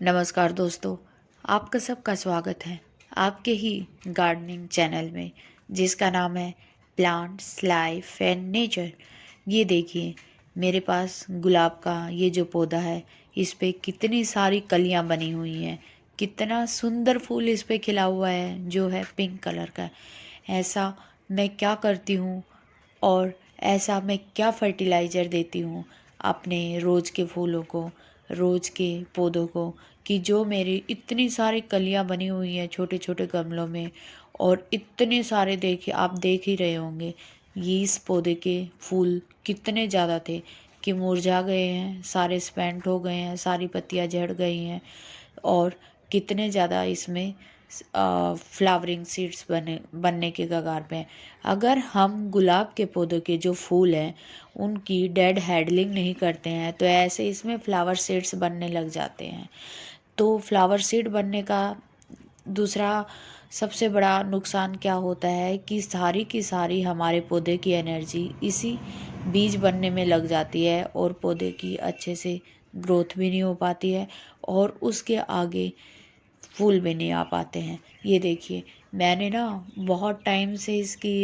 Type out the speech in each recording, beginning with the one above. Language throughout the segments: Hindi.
नमस्कार दोस्तों, आपका सबका स्वागत है आपके ही गार्डनिंग चैनल में, जिसका नाम है प्लांट्स लाइफ एंड नेचर। ये देखिए, मेरे पास गुलाब का ये जो पौधा है, इस पे कितनी सारी कलियां बनी हुई हैं। कितना सुंदर फूल इस पे खिला हुआ है, जो है पिंक कलर का। ऐसा मैं क्या करती हूँ और ऐसा मैं क्या फर्टिलाइज़र देती हूँ अपने रोज़ के फूलों को, रोज़ के पौधों को, कि जो मेरी इतनी सारी कलियां बनी हुई हैं छोटे छोटे गमलों में। और इतने सारे, देखिए आप देख ही रहे होंगे, ये इस पौधे के फूल कितने ज़्यादा थे कि मुरझा गए हैं, सारे स्पेंट हो गए हैं, सारी पत्तियां झड़ गई हैं। और कितने ज़्यादा इसमें फ्लावरिंग सीड्स बनने के कगार पे हैं। अगर हम गुलाब के पौधों के जो फूल हैं उनकी डेड हैडलिंग नहीं करते हैं, तो ऐसे इसमें फ्लावर सीड्स बनने लग जाते हैं। तो फ्लावर सीड बनने का दूसरा सबसे बड़ा नुकसान क्या होता है कि सारी की सारी हमारे पौधे की एनर्जी इसी बीज बनने में लग जाती है, और पौधे की अच्छे से ग्रोथ भी नहीं हो पाती है, और उसके आगे फूल भी नहीं आ पाते हैं। ये देखिए, मैंने ना बहुत टाइम से इसकी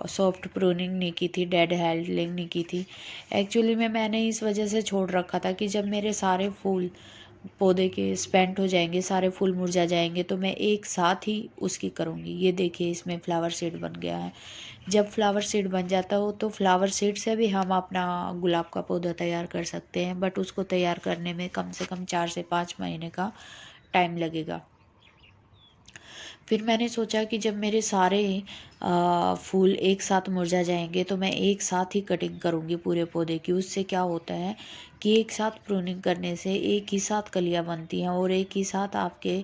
सॉफ्ट प्रूनिंग नहीं की थी, डेड हैंडलिंग नहीं की थी। एक्चुअली में मैंने इस वजह से छोड़ रखा था कि जब मेरे सारे फूल पौधे के स्पेंट हो जाएंगे, सारे फूल मुरझा जाएंगे, तो मैं एक साथ ही उसकी करूँगी। ये देखिए, इसमें फ्लावर सीड बन गया है। जब फ्लावर सीड बन जाता हो तो फ्लावर सीड से भी हम अपना गुलाब का पौधा तैयार कर सकते हैं, बट उसको तैयार करने में कम से कम 4 से 5 महीने का टाइम लगेगा। फिर मैंने सोचा कि जब मेरे सारे फूल एक साथ मुरझा जाएंगे तो मैं एक साथ ही कटिंग करूँगी पूरे पौधे की। उससे क्या होता है कि एक साथ प्रूनिंग करने से एक ही साथ कलियाँ बनती हैं, और एक ही साथ आपके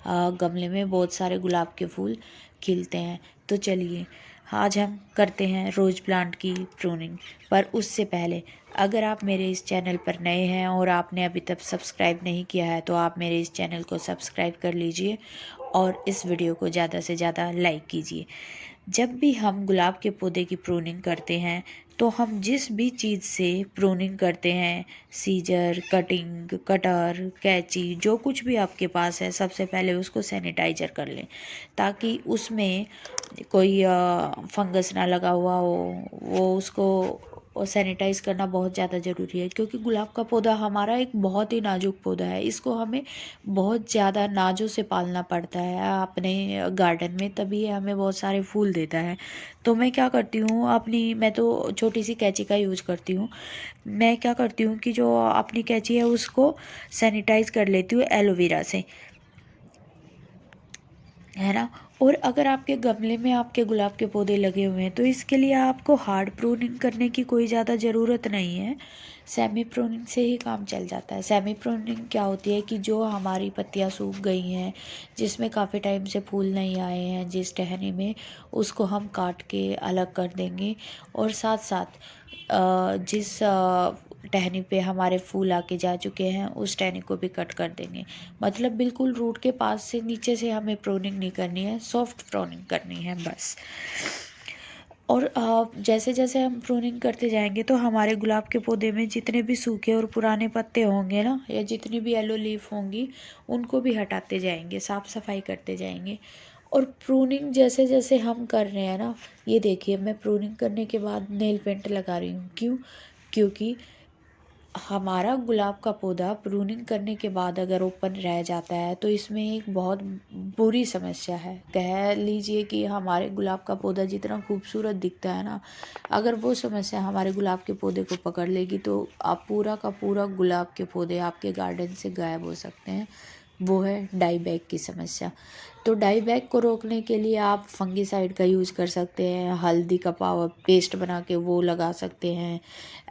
गमले में बहुत सारे गुलाब के फूल खिलते हैं। तो चलिए, आज हम करते हैं रोज़ प्लांट की प्रूनिंग। पर उससे पहले, अगर आप मेरे इस चैनल पर नए हैं और आपने अभी तक सब्सक्राइब नहीं किया है, तो आप मेरे इस चैनल को सब्सक्राइब कर लीजिए और इस वीडियो को ज़्यादा से ज़्यादा लाइक कीजिए। जब भी हम गुलाब के पौधे की प्रूनिंग करते हैं, तो हम जिस भी चीज़ से प्रूनिंग करते हैं, सीजर, कटिंग, कटर, कैंची, जो कुछ भी आपके पास है, सबसे पहले उसको सैनिटाइजर कर लें, ताकि उसमें कोई फंगस ना लगा हुआ हो। वो उसको सैनिटाइज़ करना बहुत ज़्यादा ज़रूरी है, क्योंकि गुलाब का पौधा हमारा एक बहुत ही नाजुक पौधा है। इसको हमें बहुत ज़्यादा नाजों से पालना पड़ता है अपने गार्डन में, तभी ये हमें बहुत सारे फूल देता है। तो मैं क्या करती हूँ, मैं तो छोटी सी कैंची का यूज़ करती हूँ। मैं क्या करती हूँ कि जो अपनी कैंची है उसको सैनिटाइज कर लेती हूँ एलोवेरा से, है ना। और अगर आपके गमले में आपके गुलाब के पौधे लगे हुए हैं, तो इसके लिए आपको हार्ड प्रूनिंग करने की कोई ज़्यादा ज़रूरत नहीं है। सेमी प्रूनिंग से ही काम चल जाता है। सेमी प्रूनिंग क्या होती है कि जो हमारी पत्तियां सूख गई हैं, जिसमें काफ़ी टाइम से फूल नहीं आए हैं जिस टहनी में, उसको हम काट के अलग कर देंगे। और साथ साथ जिस टहनी पे हमारे फूल आके जा चुके हैं, उस टहनी को भी कट कर देंगे। मतलब बिल्कुल रूट के पास से नीचे से हमें प्रोनिंग नहीं करनी है, सॉफ्ट प्रोनिंग करनी है बस। और जैसे जैसे हम प्रूनिंग करते जाएंगे, तो हमारे गुलाब के पौधे में जितने भी सूखे और पुराने पत्ते होंगे ना, या जितनी भी येलो लीफ होंगी, उनको भी हटाते जाएंगे, साफ सफाई करते जाएंगे। और प्रूनिंग जैसे जैसे हम कर रहे हैं ना, ये देखिए, मैं प्रूनिंग करने के बाद नेल पेंट लगा रही हूँ। क्यों? क्योंकि हमारा गुलाब का पौधा प्रूनिंग करने के बाद अगर ओपन रह जाता है, तो इसमें एक बहुत बुरी समस्या है। कह लीजिए कि हमारे गुलाब का पौधा जितना खूबसूरत दिखता है ना, अगर वो समस्या हमारे गुलाब के पौधे को पकड़ लेगी, तो आप पूरा का पूरा गुलाब के पौधे आपके गार्डन से गायब हो सकते हैं। वो है डाई बैग की समस्या। तो डाई बैग को रोकने के लिए आप फंगीसाइड का यूज़ कर सकते हैं, हल्दी का पावर पेस्ट बना के वो लगा सकते हैं,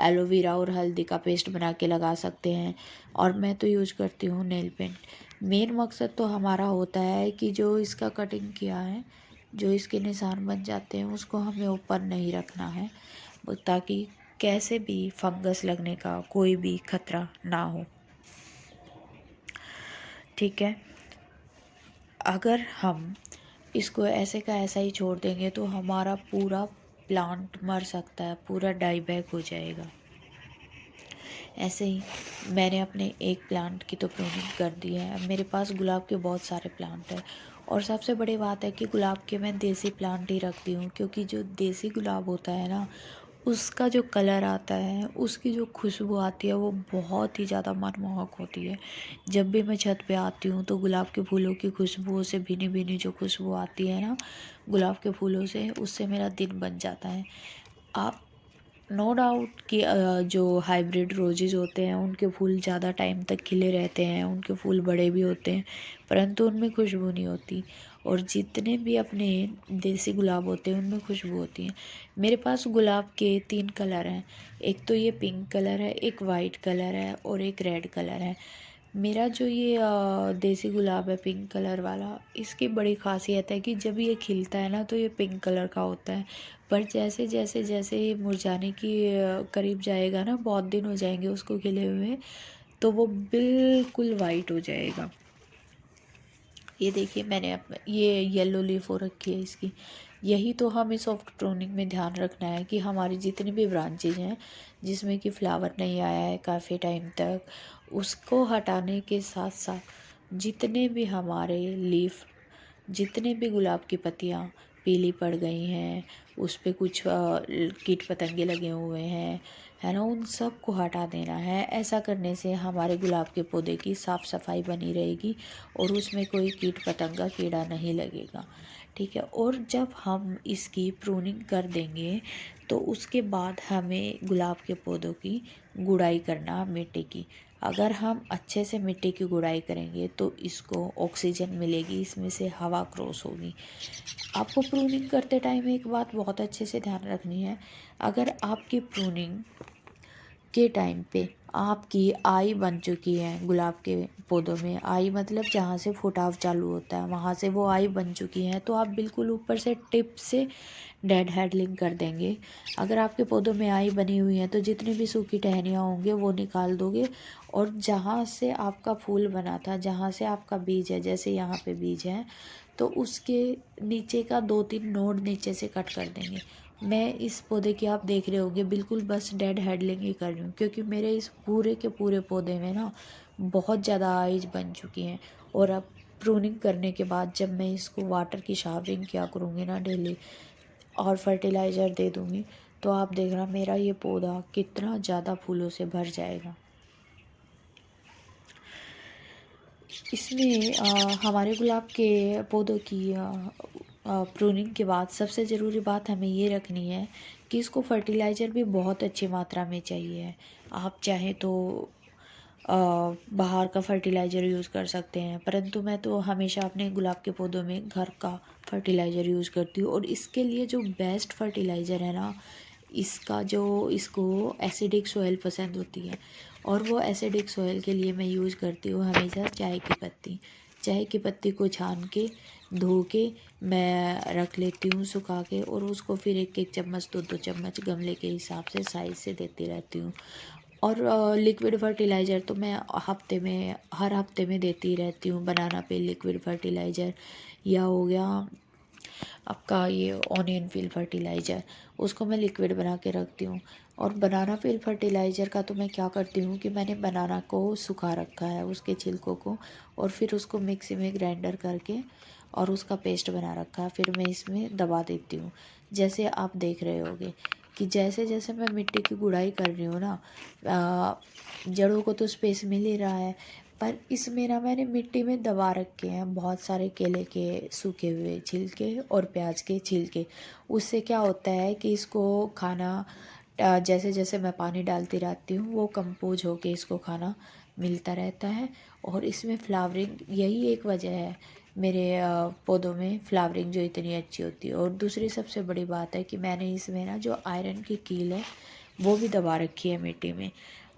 एलोवेरा और हल्दी का पेस्ट बना के लगा सकते हैं। और मैं तो यूज करती हूँ नेल पेंट। मेन मकसद तो हमारा होता है कि जो इसका कटिंग किया है, जो इसके निशान बन जाते हैं, उसको हमें ऊपर नहीं रखना है, ताकि कैसे भी फंगस लगने का कोई भी खतरा ना हो। ठीक है। अगर हम इसको ऐसे का ऐसा ही छोड़ देंगे, तो हमारा पूरा प्लांट मर सकता है, पूरा डाई बैक हो जाएगा। ऐसे ही मैंने अपने एक प्लांट की तो प्रूनिंग कर दी है। अब मेरे पास गुलाब के बहुत सारे प्लांट हैं, और सबसे बड़ी बात है कि गुलाब के मैं देसी प्लांट ही रखती हूँ, क्योंकि जो देसी गुलाब होता है ना, उसका जो कलर आता है, उसकी जो खुशबू आती है, वो बहुत ही ज़्यादा मनमोहक होती है। जब भी मैं छत पे आती हूँ तो गुलाब के फूलों की खुशबू से भीनी भीनी जो खुशबू आती है ना गुलाब के फूलों से, उससे मेरा दिन बन जाता है। आप नो डाउट कि जो हाइब्रिड रोजेज़ होते हैं उनके फूल ज़्यादा टाइम तक खिले रहते हैं, उनके फूल बड़े भी होते हैं, परंतु उनमें खुशबू नहीं होती। और जितने भी अपने देसी गुलाब होते हैं उनमें खुशबू होती है। मेरे पास गुलाब के 3 कलर हैं। एक तो ये पिंक कलर है, एक वाइट कलर है और एक रेड कलर है। मेरा जो ये देसी गुलाब है पिंक कलर वाला, इसकी बड़ी ख़ासियत है कि जब ये खिलता है ना तो ये पिंक कलर का होता है, पर जैसे जैसे जैसे ये मुरझाने की करीब जाएगा ना, बहुत दिन हो जाएंगे उसको खिले हुए, तो वो बिल्कुल वाइट हो जाएगा। ये देखिए मैंने ये येलो लीफ हो रखी है इसकी। यही तो हमें सॉफ्ट प्रूनिंग में ध्यान रखना है कि हमारी जितनी भी ब्रांचेज हैं जिसमें कि फ्लावर नहीं आया है काफ़ी टाइम तक, उसको हटाने के साथ साथ जितने भी हमारे लीफ, जितने भी गुलाब की पत्तियाँ पीली पड़ गई हैं, उस पे कुछ कीट पतंगे लगे हुए हैं, है ना, उन सब को हटा देना है। ऐसा करने से हमारे गुलाब के पौधे की साफ़ सफाई बनी रहेगी और उसमें कोई कीट पतंगा कीड़ा नहीं लगेगा। ठीक है, और जब हम इसकी प्रूनिंग कर देंगे तो उसके बाद हमें गुलाब के पौधों की गुड़ाई करना मिट्टी की। अगर हम अच्छे से मिट्टी की गुड़ाई करेंगे तो इसको ऑक्सीजन मिलेगी, इसमें से हवा क्रॉस होगी। आपको प्रूनिंग करते टाइम एक बात बहुत अच्छे से ध्यान रखनी है। अगर आपकी प्रूनिंग के टाइम पे आपकी आई बन चुकी है, गुलाब के पौधों में आई मतलब जहाँ से फुटाव चालू होता है वहाँ से वो आई बन चुकी है, तो आप बिल्कुल ऊपर से टिप से डेड हेडलिंग कर देंगे। अगर आपके पौधों में आई बनी हुई है तो जितनी भी सूखी टहनियाँ होंगे वो निकाल दोगे, और जहाँ से आपका फूल बना था, जहाँ से आपका बीज है, जैसे यहाँ पे बीज है, तो उसके नीचे का 2-3 नोड नीचे से कट कर देंगे। मैं इस पौधे की आप देख रहे होंगे बिल्कुल बस डेड हेडलिंग ही कर रही हूँ, क्योंकि मेरे इस पूरे के पूरे पौधे में ना बहुत ज़्यादा आइज बन चुकी हैं। और अब प्रूनिंग करने के बाद जब मैं इसको वाटर की शावरिंग किया करूँगी ना डेली, और फर्टिलाइज़र दे दूँगी, तो आप देखना मेरा ये पौधा कितना ज़्यादा फूलों से भर जाएगा। इसमें हमारे गुलाब के पौधों की प्रूनिंग के बाद सबसे ज़रूरी बात हमें ये रखनी है कि इसको फर्टिलाइज़र भी बहुत अच्छी मात्रा में चाहिए। आप चाहे तो बाहर का फर्टिलाइज़र यूज़ कर सकते हैं, परंतु मैं तो हमेशा अपने गुलाब के पौधों में घर का फर्टिलाइज़र यूज़ करती हूँ। और इसके लिए जो बेस्ट फर्टिलाइज़र है ना, इसका जो इसको एसिडिक सॉइल पसंद होती है, और वो एसिडिक सॉइल के लिए मैं यूज़ करती हूँ हमेशा चाय की पत्ती। चाय की पत्ती को छान के धो के मैं रख लेती हूँ सुखा के, और उसको फिर 1-1 चम्मच 2-2 चम्मच गमले के हिसाब से साइज़ से देती रहती हूँ। और लिक्विड फर्टिलाइज़र तो मैं हर हफ्ते में देती रहती हूँ। बनाना पे लिक्विड फर्टिलाइज़र, या हो गया आपका ये ऑनियन फील फर्टिलाइज़र, उसको मैं लिक्विड बना के रखती हूँ। और बनाना फील फर्टिलाइज़र का तो मैं क्या करती हूँ कि मैंने बनाना को सुखा रखा है, उसके छिलकों को, और फिर उसको मिक्सी में ग्राइंडर करके और उसका पेस्ट बना रखा है, फिर मैं इसमें दबा देती हूँ। जैसे आप देख रहे होगे कि जैसे जैसे मैं मिट्टी की गुड़ाई कर रही हूँ ना, जड़ों को तो स्पेस मिल ही रहा है, पर इसमें ना मैंने मिट्टी में दबा रखे हैं बहुत सारे केले के सूखे हुए छिलके और प्याज के छिलके। उससे क्या होता है कि इसको खाना जैसे जैसे मैं पानी डालती रहती हूँ वो कंपोज होके इसको खाना मिलता रहता है। और इसमें फ्लावरिंग, यही एक वजह है मेरे पौधों में फ्लावरिंग जो इतनी अच्छी होती है। और दूसरी सबसे बड़ी बात है कि मैंने इसमें ना जो आयरन की कील है वो भी दबा रखी है मिट्टी में।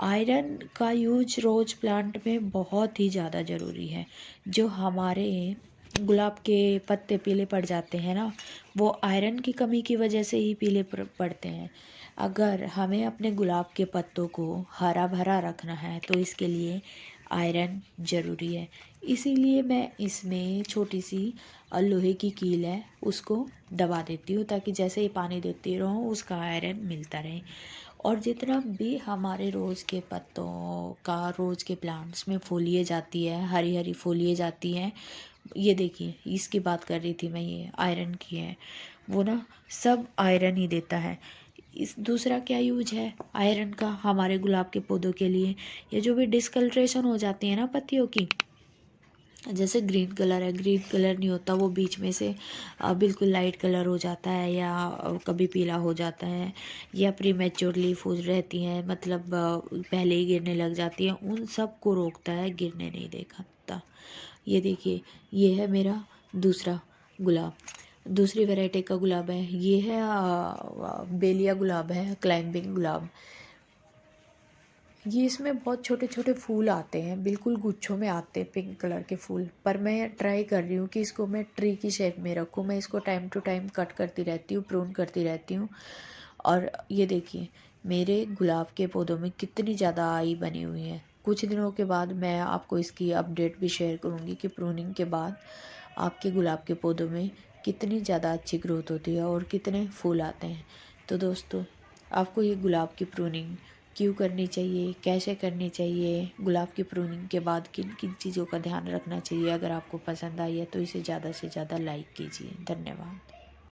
आयरन का यूज रोज प्लांट में बहुत ही ज़्यादा ज़रूरी है। जो हमारे गुलाब के पत्ते पीले पड़ जाते हैं ना, वो आयरन की कमी की वजह से ही पीले पड़ते हैं। अगर हमें अपने गुलाब के पत्तों को हरा भरा रखना है तो इसके लिए आयरन ज़रूरी है। इसीलिए मैं इसमें छोटी सी लोहे की कील है उसको दबा देती हूँ, ताकि जैसे ही पानी देती रहूँ उसका आयरन मिलता रहे। और जितना भी हमारे रोज़ के पत्तों का रोज़ के प्लांट्स में फूलिए जाती है, हरी हरी फूलिए जाती हैं, ये देखिए इसकी बात कर रही थी मैं, ये आयरन की है, वो ना सब आयरन ही देता है। इस दूसरा क्या यूज है आयरन का हमारे गुलाब के पौधों के लिए? ये जो भी डिस्कलरेशन हो जाती है ना पत्तियों की, जैसे ग्रीन कलर है, ग्रीन कलर नहीं होता, वो बीच में से बिल्कुल लाइट कलर हो जाता है, या कभी पीला हो जाता है, या प्री मैच्योर लीफ हो रहती हैं, मतलब पहले ही गिरने लग जाती हैं, उन सब को रोकता है, गिरने नहीं देता। ये देखिए, ये है मेरा दूसरा गुलाब, दूसरी वैरायटी का गुलाब है, ये है बेलिया गुलाब है, क्लाइंबिंग गुलाब। ये इसमें बहुत छोटे छोटे फूल आते हैं, बिल्कुल गुच्छों में आते हैं पिंक कलर के फूल, पर मैं ट्राई कर रही हूँ कि इसको मैं ट्री की शेप में रखूँ। मैं इसको टाइम टू टाइम कट करती रहती हूँ, प्रून करती रहती हूँ। और ये देखिए मेरे गुलाब के पौधों में कितनी ज़्यादा आई बनी हुई है। कुछ दिनों के बाद मैं आपको इसकी अपडेट भी शेयर करूँगी कि प्रूनिंग के बाद आपके गुलाब के पौधों में कितनी ज़्यादा अच्छी ग्रोथ होती है और कितने फूल आते हैं। तो दोस्तों, आपको ये गुलाब की प्रूनिंग क्यों करनी चाहिए, कैसे करनी चाहिए, गुलाब की प्रूनिंग के बाद किन किन चीज़ों का ध्यान रखना चाहिए, अगर आपको पसंद आई है तो इसे ज़्यादा से ज़्यादा लाइक कीजिए। धन्यवाद।